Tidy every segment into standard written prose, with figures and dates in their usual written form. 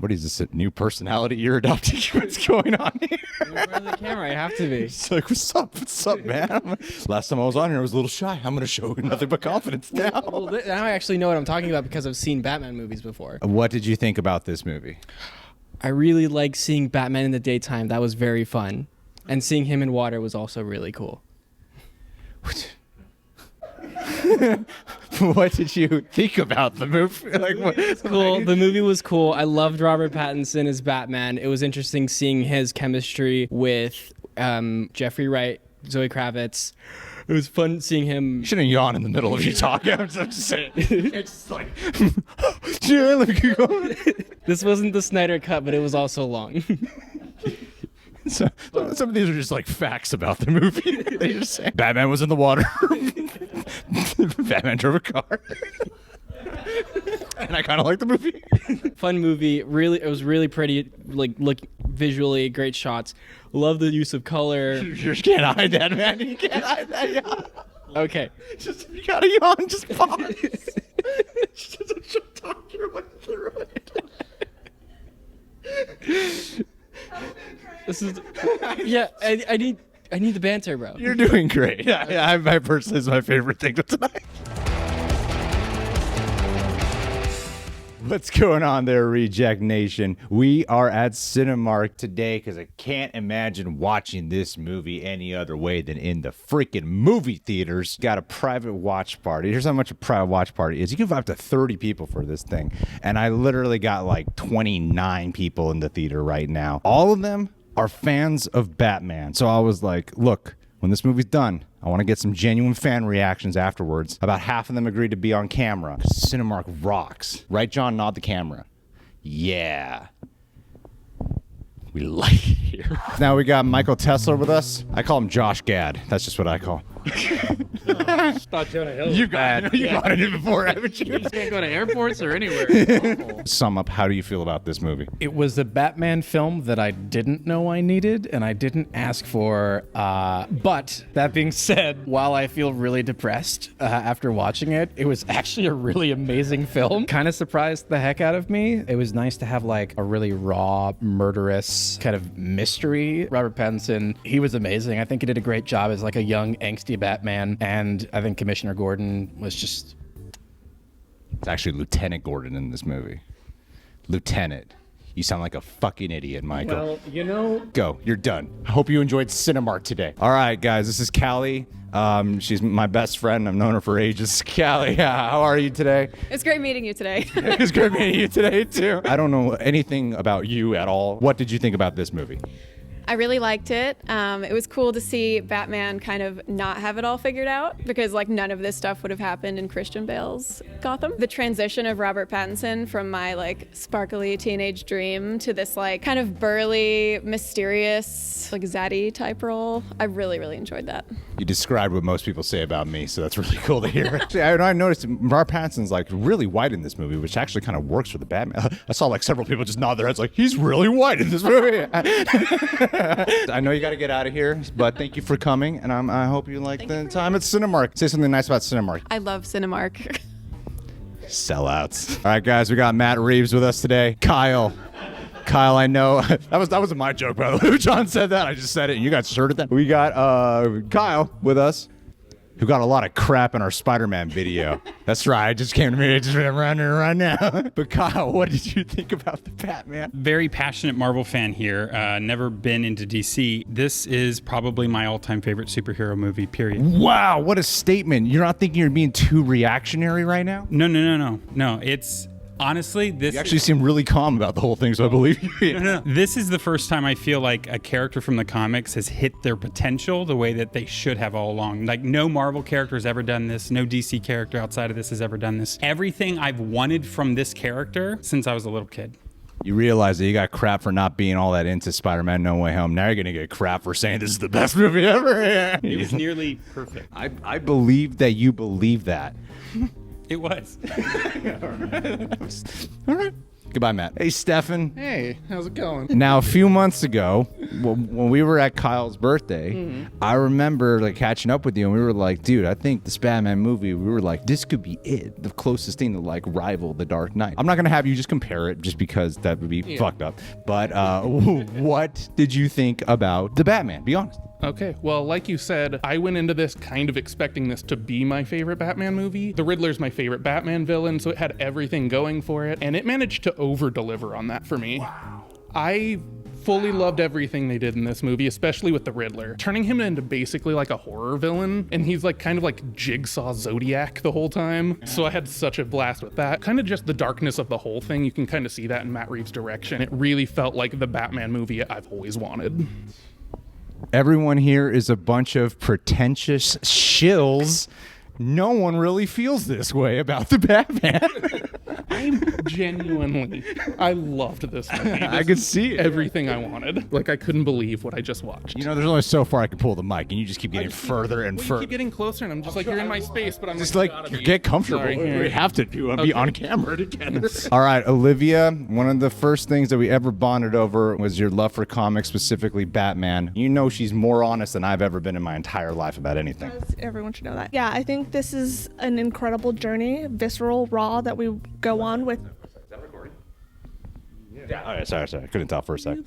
What is this, a new personality you're adopting? What's going on here? I'm in front of the camera. I have to be. It's like, what's up? What's up, man? Last time I was on here, I was a little shy. I'm going to show you nothing but confidence now. Well, now I actually know what I'm talking about because I've seen Batman movies before. What did you think about this movie? I really like seeing Batman in the daytime. That was very fun. And seeing him in water was also really cool. What did you think about the movie? Like, what? Cool. The movie was cool. I loved Robert Pattinson as Batman. It was interesting seeing his chemistry with Jeffrey Wright, Zoe Kravitz. It was fun seeing him. You shouldn't yawn in the middle of you talking. I'm just saying. It's just like, yeah, let me keep going. This wasn't the Snyder cut, but it was also long. So, some of these are just like facts about the movie. They just say Batman was in the water. Batman drove a car. And I kind of like the movie. Fun movie. Really, it was really pretty. Like, look visually, great shots. Love the use of color. You just can't hide that, man. You can't hide that yawn. Okay. Just, you gotta yawn. Just pause. Just talk your way through it. This is. Yeah, I need the banter, bro. You're doing great. Yeah, I personally is my favorite thing tonight. What's going on there, Reject Nation? We are at Cinemark today because I can't imagine watching this movie any other way than in the freaking movie theaters. Got a private watch party. Here's how much a private watch party is. You can have up to 30 people for this thing. And I literally got like 29 people in the theater right now. All of them are fans of Batman. So I was like, look, when this movie's done, I want to get some genuine fan reactions afterwards. About half of them agreed to be on camera. Cinemark rocks. Right, John? Nod the camera. Yeah. We like it here. Now we got Michael Tesler with us. I call him Josh Gad. That's just what I call him. You've got it before, haven't you? You just can't go to airports or anywhere. Sum up, how do you feel about this movie? It was a Batman film that I didn't know I needed and I didn't ask for. But that being said, while I feel really depressed after watching it, it was actually a really amazing film. Kind of surprised the heck out of me. It was nice to have like a really raw, murderous kind of mystery. Robert Pattinson, he was amazing. I think he did a great job as like a young, angsty Batman. And I think Commissioner Gordon was just... It's actually Lieutenant Gordon in this movie. Lieutenant. You sound like a fucking idiot, Michael. Well, you know... Go. You're done. I hope you enjoyed Cinemark today. All right, guys. This is Callie. She's my best friend. I've known her for ages. Callie, how are you today? It's great meeting you today. It's great meeting you today, too. I don't know anything about you at all. What did you think about this movie? I really liked it. It was cool to see Batman kind of not have it all figured out because like none of this stuff would have happened in Christian Bale's Gotham. The transition of Robert Pattinson from my like sparkly teenage dream to this like kind of burly, mysterious, like zaddy type role. I really, really enjoyed that. You described what most people say about me, so that's really cool to hear. Actually, I noticed Robert Pattinson's like really white in this movie, which actually kind of works for the Batman. I saw like several people just nod their heads like, he's really white in this movie. I know you got to get out of here, but thank you for coming, and I hope you like the time at Cinemark. Say something nice about Cinemark. I love Cinemark. Sellouts. All right, guys, we got Matt Reeves with us today. Kyle, I know that wasn't my joke, by the way. John said that. I just said it, and you got shirted that. We got Kyle with us, who got a lot of crap in our Spider-Man video. That's right. It just came to me. I just ran it right now. But Kyle, what did you think about the Batman? Very passionate Marvel fan here. Never been into DC. This is probably my all-time favorite superhero movie, period. Wow, what a statement. You're not thinking you're being too reactionary right now? No. It's... Honestly, You actually seem really calm about the whole thing, so I believe you. No. This is the first time I feel like a character from the comics has hit their potential the way that they should have all along. Like, no Marvel character has ever done this. No DC character outside of this has ever done this. Everything I've wanted from this character since I was a little kid. You realize that you got crap for not being all that into Spider-Man No Way Home. Now you're going to get crap for saying this is the best movie ever. It was nearly perfect. I believe that you believe that. It was. All right. Goodbye, Matt. Hey, Stefan. Hey, how's it going? Now, a few months ago, when we were at Kyle's birthday, I remember like catching up with you, and we were like, dude, I think this Batman movie, we were like, this could be it, the closest thing to like rival The Dark Knight. I'm not gonna have you just compare it, just because that would be fucked up. But what did you think about the Batman? Be honest. Okay, well, like you said, I went into this kind of expecting this to be my favorite Batman movie. The Riddler's my favorite Batman villain, so it had everything going for it, and it managed to over-deliver on that for me. Wow. I fully loved everything they did in this movie, especially with the Riddler. Turning him into basically like a horror villain, and he's like kind of like Jigsaw Zodiac the whole time. So I had such a blast with that. Kind of just the darkness of the whole thing. You can kind of see that in Matt Reeves' direction. It really felt like the Batman movie I've always wanted. Everyone here is a bunch of pretentious shills. No one really feels this way about the Batman. I loved this movie. I could see it. Everything I wanted. Like, I couldn't believe what I just watched. You know, there's only so far I can pull the mic, and you just keep getting further and You further. keep getting closer, and I'm just like, you're in my space, but I'm Just like, like, get comfortable. Sorry. We have to do and be on camera together. All right, Olivia, one of the first things that we ever bonded over was your love for comics, specifically Batman. You know she's more honest than I've ever been in my entire life about anything. Everyone should know that. Yeah, I think this is an incredible journey, visceral, raw, that we go on with. Yeah. All right, sorry. I couldn't tell for a sec.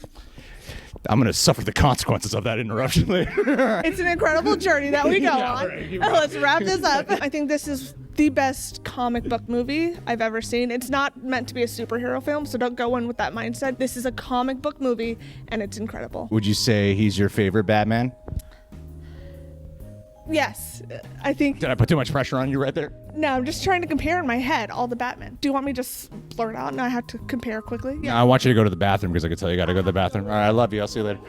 I'm going to suffer the consequences of that interruption later. It's an incredible journey that we go on. Let's wrap this up. I think this is the best comic book movie I've ever seen. It's not meant to be a superhero film, so don't go in with that mindset. This is a comic book movie, and it's incredible. Would you say he's your favorite Batman? Yes, I think. Did I put too much pressure on you right there? No, I'm just trying to compare in my head all the Batman. Do you want me to just blurt out and I have to compare quickly? Yeah. I want you to go to the bathroom because I can tell you got to go to the bathroom. All right, I love you. I'll see you later.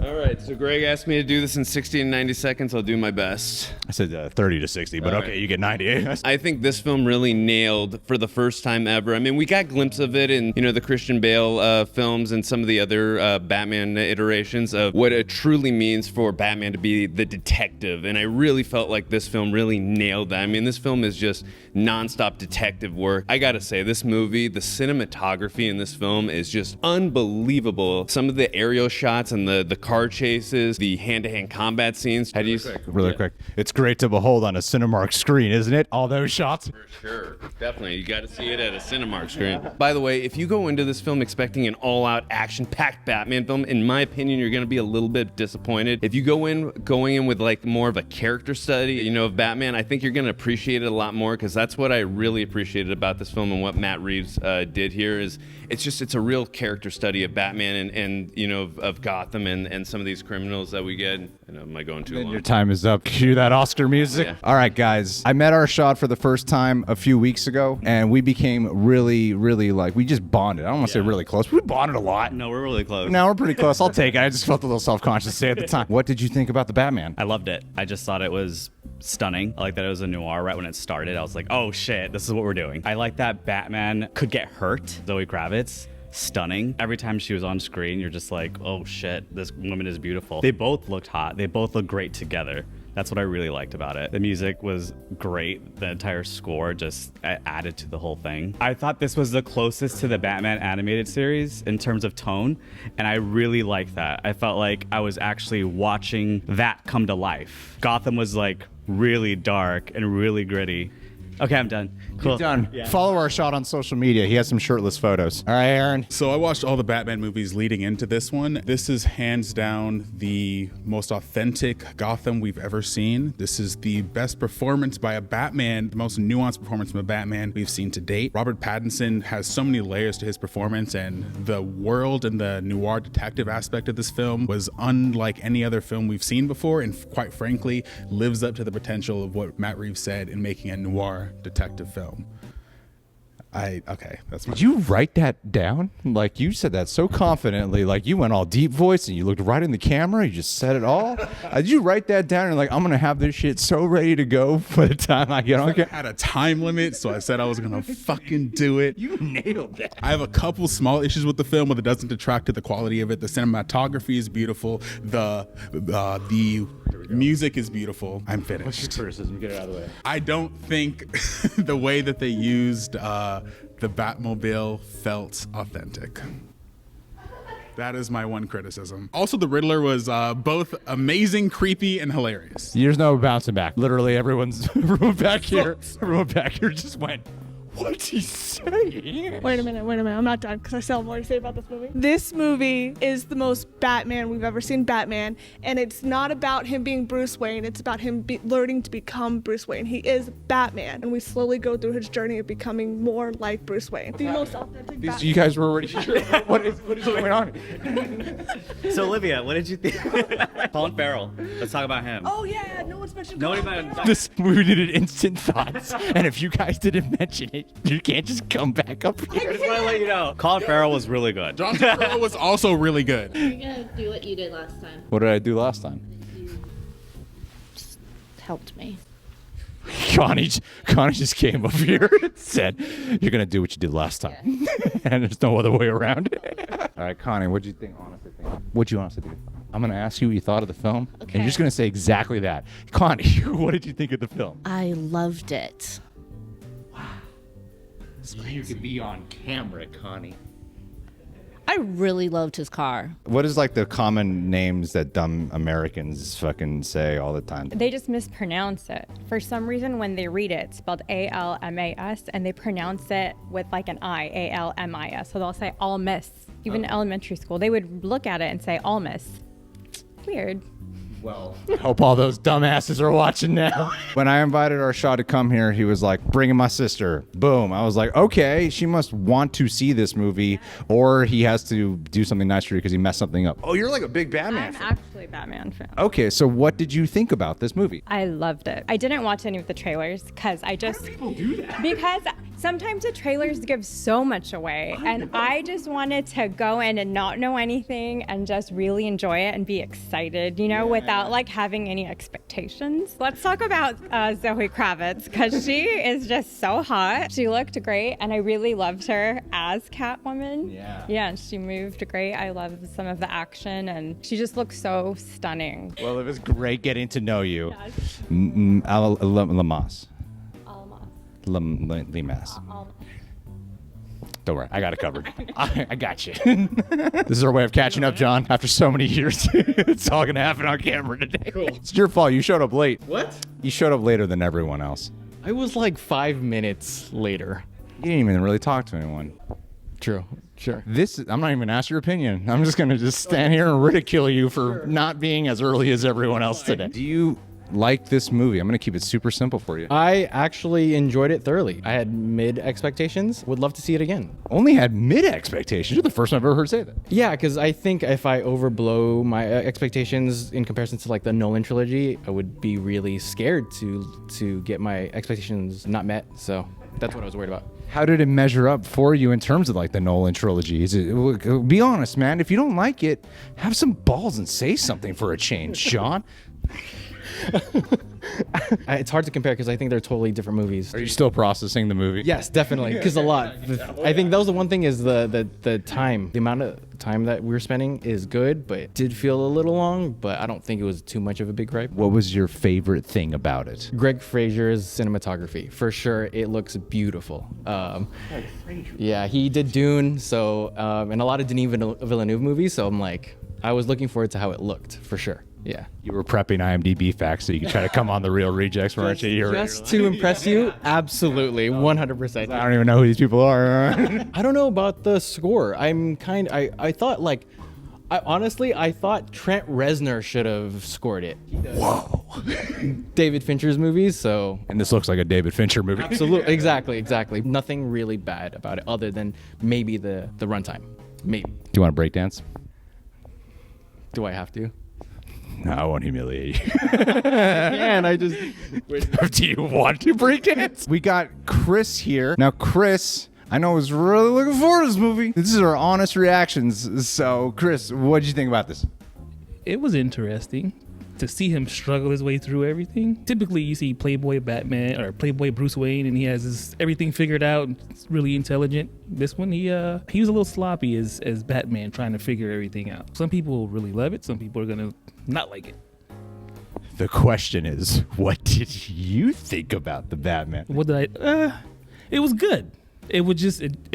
All right, so Greg asked me to do this in 60 and 90 seconds. I'll do my best. I said 30 to 60, but okay, you get 90. I think this film really nailed for the first time ever. I mean, we got glimpses of it in, the Christian Bale films and some of the other Batman iterations of what it truly means for Batman to be the detective. And I really felt like this film really nailed that. I mean, this film is just nonstop detective work. I gotta say, this movie, the cinematography in this film is just unbelievable. Some of the aerial shots and the car chases, the hand-to-hand combat scenes. How do you say? Really quick. It's great to behold on a Cinemark screen, isn't it? All those shots. For sure. Definitely. You got to see it at a Cinemark screen. By the way, if you go into this film expecting an all-out action-packed Batman film, in my opinion, you're going to be a little bit disappointed. If you going in with like more of a character study, of Batman, I think you're going to appreciate it a lot more, because that's what I really appreciated about this film and what Matt Reeves did here is it's a real character study of Batman and of Gotham and some of these criminals that we get. Am I going too long? Your time is up. Cue that Oscar music. Yeah. All right, guys. I met our shot for the first time a few weeks ago, and we became really, really we just bonded. I don't want to say really close. We bonded a lot. No, we're really close. Now we're pretty close. I'll take it. I just felt a little self-conscious to say at the time. What did you think about the Batman? I loved it. I just thought it was stunning. I like that it was a noir right when it started. I was like, oh shit, this is what we're doing. I like that Batman could get hurt. Zoe Kravitz. Stunning. Every time she was on screen, you're just like, oh shit, this woman is beautiful. They both looked hot. They both looked great together. That's what I really liked about it. The music was great. The entire score just added to the whole thing. I thought this was the closest to the Batman animated series in terms of tone, and I really liked that. I felt like I was actually watching that come to life. Gotham was like really dark and really gritty. Okay, I'm done. Cool. You're done. Yeah. Follow our shot on social media. He has some shirtless photos. All right, Aaron. So I watched all the Batman movies leading into this one. This is hands down the most authentic Gotham we've ever seen. This is the best performance by a Batman, the most nuanced performance from a Batman we've seen to date. Robert Pattinson has so many layers to his performance, and the world and the noir detective aspect of this film was unlike any other film we've seen before, and quite frankly, lives up to the potential of what Matt Reeves said in making a noir detective film. That's my. Did you write that down? Like, you said that so confidently, like you went all deep voice and you looked right in the camera. You just said it all. Did you write that down and like, I'm gonna have this shit so ready to go by the time I get on I had a time limit, so I said I was gonna fucking do it. You nailed that. I have a couple small issues with the film, but it doesn't detract to the quality of it. The cinematography is beautiful. The music is beautiful. I'm finished. What's your criticism? Get it out of the way. I don't think the way that they used the Batmobile felt authentic. That is my one criticism. Also, the Riddler was both amazing, creepy, and hilarious. There's no bouncing back. Literally, everyone back here just went, what's he saying? Wait a minute. I'm not done because I still have more to say about this movie. This movie is the most Batman we've ever seen Batman, and it's not about him being Bruce Wayne. It's about him learning to become Bruce Wayne. He is Batman, and we slowly go through his journey of becoming more like Bruce Wayne. The most authentic Batman. You guys were already sure. What is going on? So Olivia, what did you think? Colin Farrell. Let's talk about him. Oh yeah, no one's mentioned. Nobody Colin mentioned- Farrell. This movie needed instant thoughts, and if you guys didn't mention it, you can't just come back up here. I just want to let you know. Colin Farrell was really good. John Turturro was also really good. You're gonna do what you did last time. What did I do last time? You just helped me. Connie just came over here and said, "You're gonna do what you did last time," and there's no other way around it. All right, Connie, what'd you think? Honestly, what'd you honestly think? I'm gonna ask you what you thought of the film, and you're just gonna say exactly that. Connie, what did you think of the film? I loved it. You could be on camera, Connie. I really loved his car. What is like the common names that dumb Americans fucking say all the time? They just mispronounce it. For some reason, when they read it, it's spelled A-L-M-A-S, and they pronounce it with like an I, A-L-M-I-S. So they'll say Almis. Even in elementary school, they would look at it and say Almis. Weird. Well, I hope all those dumbasses are watching now. When I invited our Shaw to come here, he was like, bringing my sister. Boom. I was like, okay, she must want to see this movie, or he has to do something nice for you because he messed something up. Oh, you're like a big Batman I'm fan. actually a Batman fan. Okay, so what did you think about this movie? I loved it. I didn't watch any of the trailers because I just... How do people do that? Because sometimes the trailers give so much away, and I just wanted to go in and not know anything and just really enjoy it and be excited, you know, without like having any expectations. Let's talk about Zoe Kravitz because she is just so hot. She looked great, and I really loved her as Catwoman. Yeah, and she moved great. I love some of the action, and she just looks so stunning. Well, it was great getting to know you. Yes. Lamas. Limas. Don't worry, I got it covered. I got you. This is our way of catching up, John. After so many years, it's all gonna happen on camera today. Cool. It's your fault. You showed up late. What? You showed up later than everyone else. I was like 5 minutes later. You didn't even really talk to anyone. True. Sure. I'm not even gonna ask your opinion. I'm just gonna stand here and ridicule you for not being as early as everyone else today. Do you like this movie? I'm gonna keep it super simple for you. I actually enjoyed it thoroughly. I had mid expectations. Would love to see it again. Only had mid expectations. You're the first one I've ever heard say that. Yeah, because I think if I overblow my expectations in comparison to like the Nolan trilogy, I would be really scared to get my expectations not met. So that's what I was worried about. How did it measure up for you in terms of like the Nolan trilogy? Be honest, man. If you don't like it, have some balls and say something for a change, Sean. It's hard to compare because I think they're totally different movies. Are you still processing the movie? Yes, definitely. Because a lot. I think that was the one thing is the time. The amount of time that we were spending is good, but it did feel a little long, but I don't think it was too much of a big gripe. What was your favorite thing about it? Greg Fraser's cinematography. For sure, it looks beautiful. Yeah, he did Dune, so and a lot of Denis Villeneuve movies, so I'm like, I was looking forward to how it looked, for sure. Yeah. You were prepping IMDb facts so you could try to come on the Real Rejects, weren't you? Just to impress you? Absolutely, 100%. I don't even know who these people are. I don't know about the score. I thought like, I thought Trent Reznor should have scored it. Whoa. David Fincher's movies, so. And this looks like a David Fincher movie. Absolutely, exactly. Nothing really bad about it other than maybe the runtime. Maybe. Do you want to breakdance? Do I have to? No, I won't humiliate you. And I just... Do you want to breakdance? We got Chris here. Now, Chris, I know was really looking forward to this movie. This is our honest reactions. So, Chris, what did you think about this? It was interesting to see him struggle his way through everything. Typically, you see Playboy Batman or Playboy Bruce Wayne, and he has everything figured out and it's really intelligent. This one, he was a little sloppy as Batman trying to figure everything out. Some people really love it. Some people are gonna not like it. The question is, what did you think about the Batman? What did I? It was good. It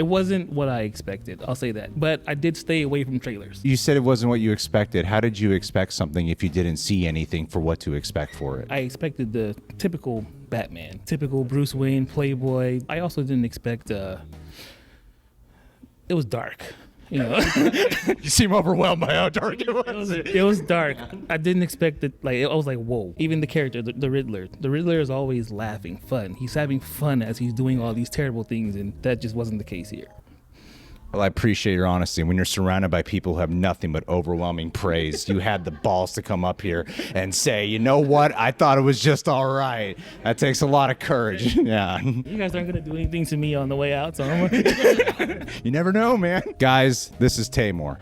wasn't what I expected. I'll say that. But I did stay away from trailers. You said it wasn't what you expected. How did you expect something if you didn't see anything for what to expect for it? I expected the typical Batman, typical Bruce Wayne, playboy. I also didn't expect. It was dark. You know, You seem overwhelmed by how dark it was. it was dark. I didn't expect it. Like, I was like, whoa. Even the character, the Riddler. The Riddler is always laughing, fun. He's having fun as he's doing all these terrible things, and that just wasn't the case here. Well, I appreciate your honesty. When you're surrounded by people who have nothing but overwhelming praise, you had the balls to come up here and say, you know what? I thought it was just all right. That takes a lot of courage. Yeah. You guys aren't going to do anything to me on the way out, so You never know, man. Guys, this is Taymor.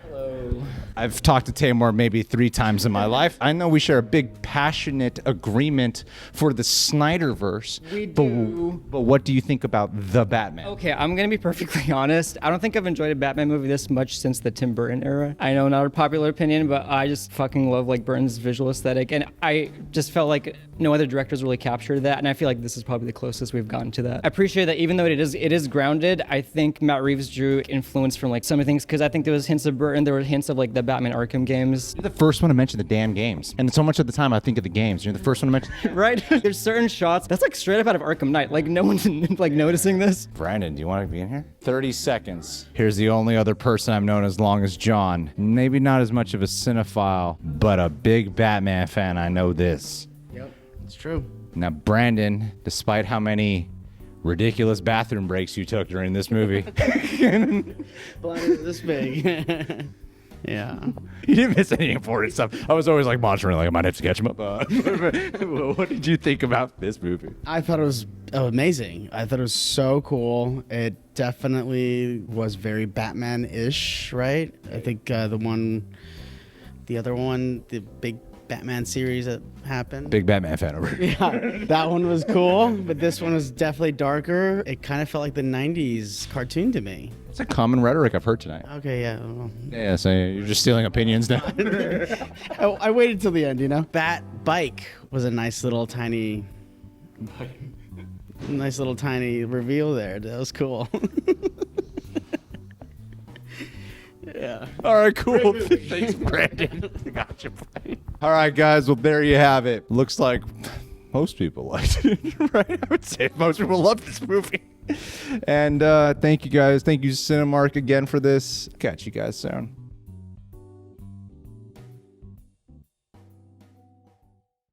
I've talked to Taymor maybe 3 times in my life. I know we share a big, passionate agreement for the Snyderverse. We do. But what do you think about The Batman? Okay, I'm gonna be perfectly honest. I don't think I've enjoyed a Batman movie this much since the Tim Burton era. I know, not a popular opinion, but I just fucking love like Burton's visual aesthetic, and I just felt like no other directors really captured that, and I feel like this is probably the closest we've gotten to that. I appreciate that even though it is grounded. I think Matt Reeves drew influence from like some of the things, because I think there was hints of Burton, there were hints of like the Batman Arkham games. You're the first one to mention the damn games. And so much of the time I think of the games. You're the first one to mention. Right? There's certain shots that's like straight up out of Arkham Knight. Like no one's like noticing this. Brandon, do you want to be in here? 30 seconds. Here's the only other person I've known as long as John. Maybe not as much of a cinephile, but a big Batman fan. I know this. Yep, it's true. Now, Brandon, despite how many ridiculous bathroom breaks you took during this movie. Blinded this big. Yeah. You didn't miss any important stuff. I was always like monitoring, like I might have to catch him up. What did you think about this movie? I thought it was amazing. I thought it was so cool. It definitely was very Batman-ish, right? I think the other one, the big Batman series that happened. Big Batman fan over here. Yeah, that one was cool, but this one was definitely darker. It kind of felt like the 90s cartoon to me. It's a common rhetoric I've heard tonight. Okay, yeah. Well. Yeah, so you're just stealing opinions now. I waited till the end, you know? Bat Bike was a nice little tiny reveal there. That was cool. Yeah. All right, cool. Thanks, Brandon. Gotcha. All right, guys. Well, there you have it. Looks like most people liked it, right? I would say most people love this movie. And thank you, guys. Thank you, Cinemark, again for this. Catch you guys soon.